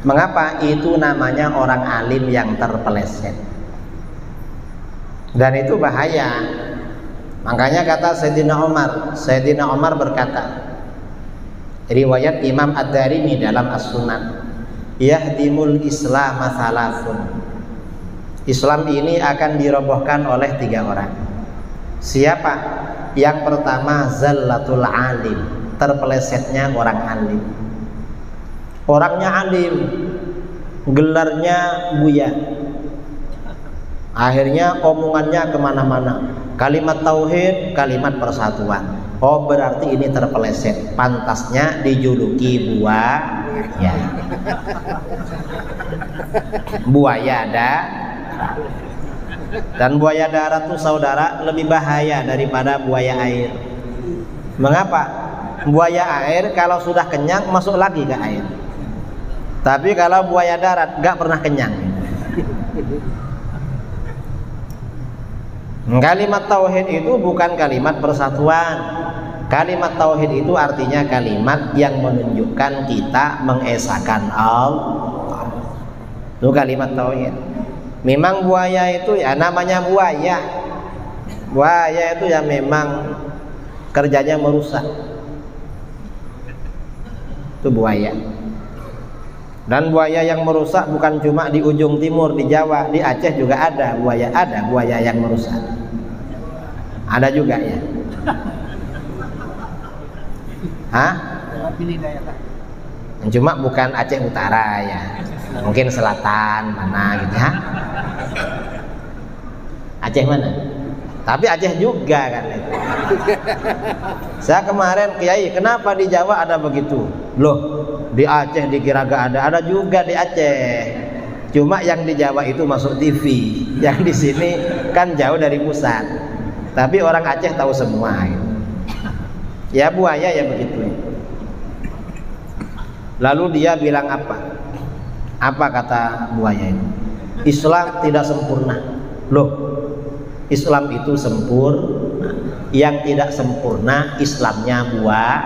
Mengapa? Itu namanya orang alim yang terpeleset. Dan itu bahaya. Makanya kata Sayyidina Umar berkata, riwayat Imam Ad-Darimi dalam As-Sunan, yahdimul Islam thalathun. Islam ini akan dirobohkan oleh 3 orang. Siapa? Yang pertama zallatul alim, terpelesetnya orang alim. Orangnya alim, gelarnya buya, akhirnya omongannya kemana-mana, kalimat tauhid, kalimat persatuan. Oh, berarti ini terpeleset, pantasnya dijuluki buaya. Buaya darat. Dan buaya darat tuh saudara lebih bahaya daripada buaya air. Mengapa? Buaya air kalau sudah kenyang masuk lagi ke air. Tapi kalau buaya darat gak pernah kenyang. Kalimat tauhid itu bukan kalimat persatuan. Kalimat tauhid itu artinya kalimat yang menunjukkan kita mengesahkan Allah. Itu kalimat tauhid. Memang buaya itu ya namanya buaya. Buaya itu ya memang kerjanya merusak. Itu buaya. Dan buaya yang merusak bukan cuma di ujung timur, di Jawa, di Aceh juga ada buaya yang merusak. Ada juga ya. Hah? Cuma bukan Aceh Utara ya. Mungkin selatan mana gitu ya. Aceh mana? Tapi Aceh juga kan. Saya kemarin Kiai, kenapa di Jawa ada begitu? Loh, di Aceh dikira gak ada juga di Aceh. Cuma yang di Jawa itu masuk TV, yang di sini kan jauh dari pusat. Tapi orang Aceh tahu semua. Ya buaya ya begitu. Lalu dia bilang apa? Apa kata buaya itu? Islam tidak sempurna. Loh, Islam itu sempurna. Yang tidak sempurna Islamnya buaya.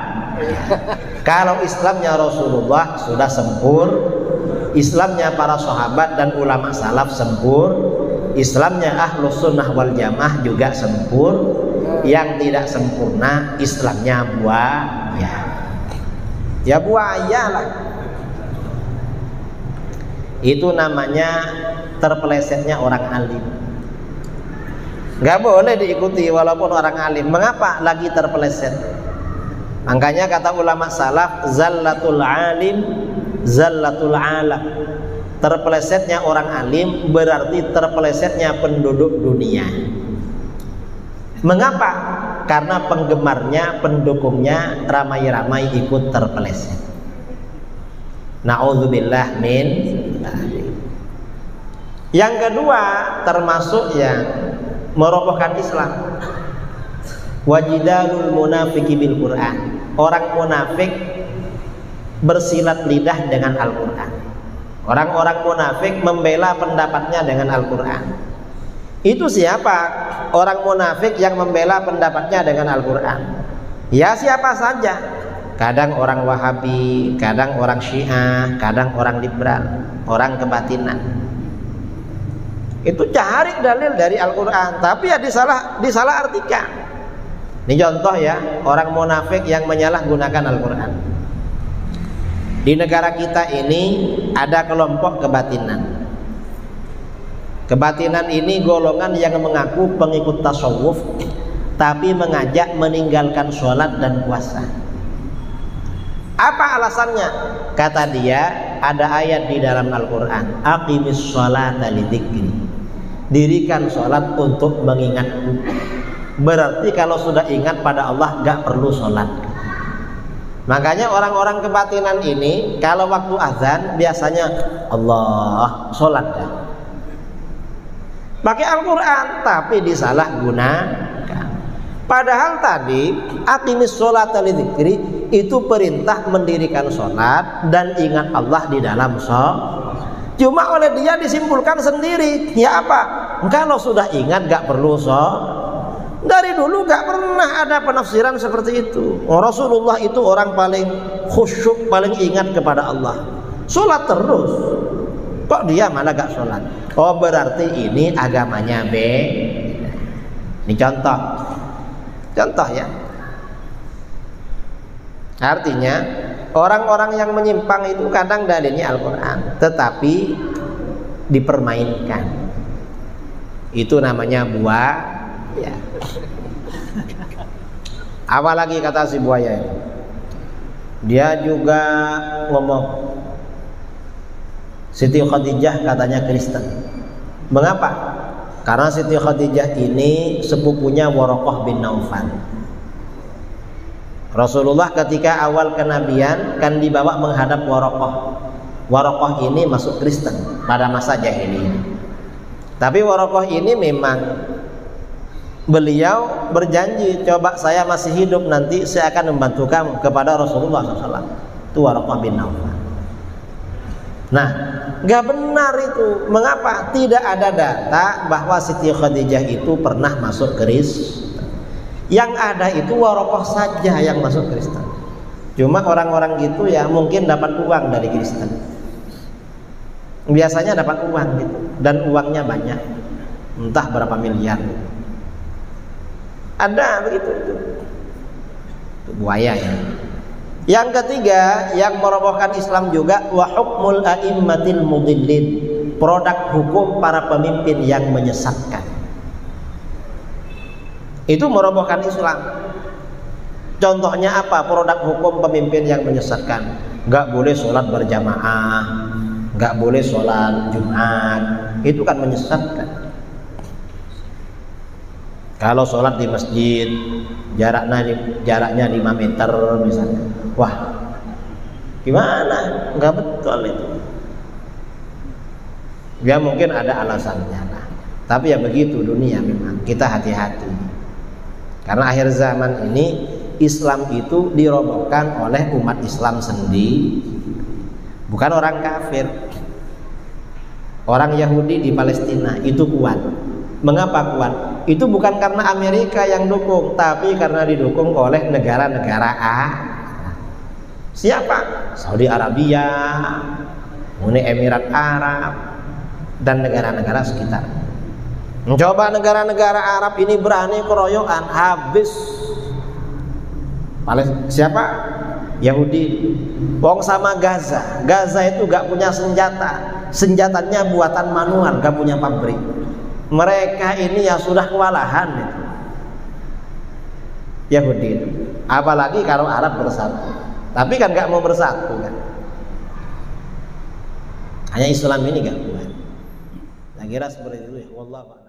Kalau Islamnya Rasulullah sudah sempurna, Islamnya para sahabat dan ulama salaf sempurna, Islamnya Ahlus Sunnah wal Jamaah juga sempurna. Yang tidak sempurna Islamnya buaya. Ya buaya lah. Itu namanya terpelesetnya orang alim. Gak boleh diikuti walaupun orang alim. Mengapa lagi terpeleset? Makanya kata ulama salaf, zallatul alim zallatul alam. Terpelesetnya orang alim berarti terpelesetnya penduduk dunia. Mengapa? Karena penggemarnya, pendukungnya ramai-ramai ikut terpeleset. Na'udzubillah min dzalik. Yang kedua termasuk yang merobohkan Islam, wajidalul munafiqi bil Quran. Orang munafik bersilat lidah dengan Al-Quran. Orang-orang munafik membela pendapatnya dengan Al-Quran. Itu siapa? Orang munafik yang membela pendapatnya dengan Al-Quran. Ya siapa saja. Kadang orang Wahabi, kadang orang Syiah, kadang orang liberal, orang kebatinan. Itu cari dalil dari Al-Quran, tapi ya disalah artikan. Ini contoh ya, orang munafik yang menyalahgunakan Al-Quran. Di negara kita ini ada kelompok kebatinan. Kebatinan ini golongan yang mengaku pengikut tasawuf, tapi mengajak meninggalkan sholat dan puasa. Apa alasannya? Kata dia, ada ayat di dalam Al-Quran, aqimis sholata lidzikri. Dirikan sholat untuk mengingatku. Berarti kalau sudah ingat pada Allah gak perlu sholat. Makanya orang-orang kebatinan ini kalau waktu azan biasanya Allah sholat ya. Pakai Al-Quran tapi disalahgunakan. Padahal tadi aqimis sholata lidzikri itu perintah mendirikan sholat dan ingat Allah di dalam sholat. Cuma oleh dia disimpulkan sendiri. Ya apa? Kalau sudah ingat gak perlu sholat. Dari dulu gak pernah ada penafsiran seperti itu. Rasulullah itu orang paling khusyuk, paling ingat kepada Allah. sholat terus. Kok dia malah gak sholat? Oh berarti ini agamanya B. Ini contoh ya. Artinya orang-orang yang menyimpang itu kadang dalilnya Al-Quran, tetapi dipermainkan. Itu namanya buaya. Apalagi kata si buaya itu, dia juga ngomong Siti Khadijah katanya Kristen. Mengapa? Karena Siti Khadijah ini sepupunya Waraqah bin Naufal. Rasulullah ketika awal kenabian kan dibawa menghadap Waraqah. Waraqah ini masuk Kristen pada masa jahiliyah. Tapi Waraqah ini memang beliau berjanji, coba saya masih hidup nanti saya akan membantu kamu kepada Rasulullah SAW. Itu Waraqah bin Naufal. Nah, gak benar itu. Mengapa? Tidak ada data bahwa Siti Khadijah itu pernah masuk Kristen. Yang ada itu Waraqah saja yang masuk Kristen. Cuma orang-orang gitu ya mungkin dapat uang dari Kristen. Biasanya dapat uang gitu, dan uangnya banyak, entah berapa miliar. Ada begitu itu buaya ya. Yang ketiga yang merobohkan Islam juga wa hukmul a'immatil mudillin, produk hukum para pemimpin yang menyesatkan. Itu merobohkan Islam. Contohnya apa? Produk hukum pemimpin yang menyesatkan. Gak boleh sholat berjamaah, gak boleh sholat Jumat. Itu kan menyesatkan. Kalau sholat di masjid jaraknya 5 meter misalnya, wah gimana? Nggak betul itu. Ya mungkin ada alasannya lah. Tapi ya begitu dunia memang. Kita hati-hati. Karena akhir zaman ini Islam itu dirobohkan oleh umat Islam sendiri, bukan orang kafir. Orang Yahudi di Palestina itu kuat. Mengapa kuat? Itu bukan karena Amerika yang dukung, tapi karena didukung oleh negara-negara siapa? Saudi Arabia, Uni Emirat Arab, dan negara-negara sekitar. Mencoba negara-negara Arab ini berani keroyokan, habis. Siapa? Yahudi. Wong sama Gaza. Gaza itu gak punya senjata. Senjatanya buatan manual, gak punya pabrik. Mereka ini yang sudah kewalahan itu. Yahudi itu. Apalagi kalau Arab bersatu. Tapi kan gak mau bersatu kan. Hanya Islam ini gak kuat. Saya kira seperti itu ya. Wallahu a'lam.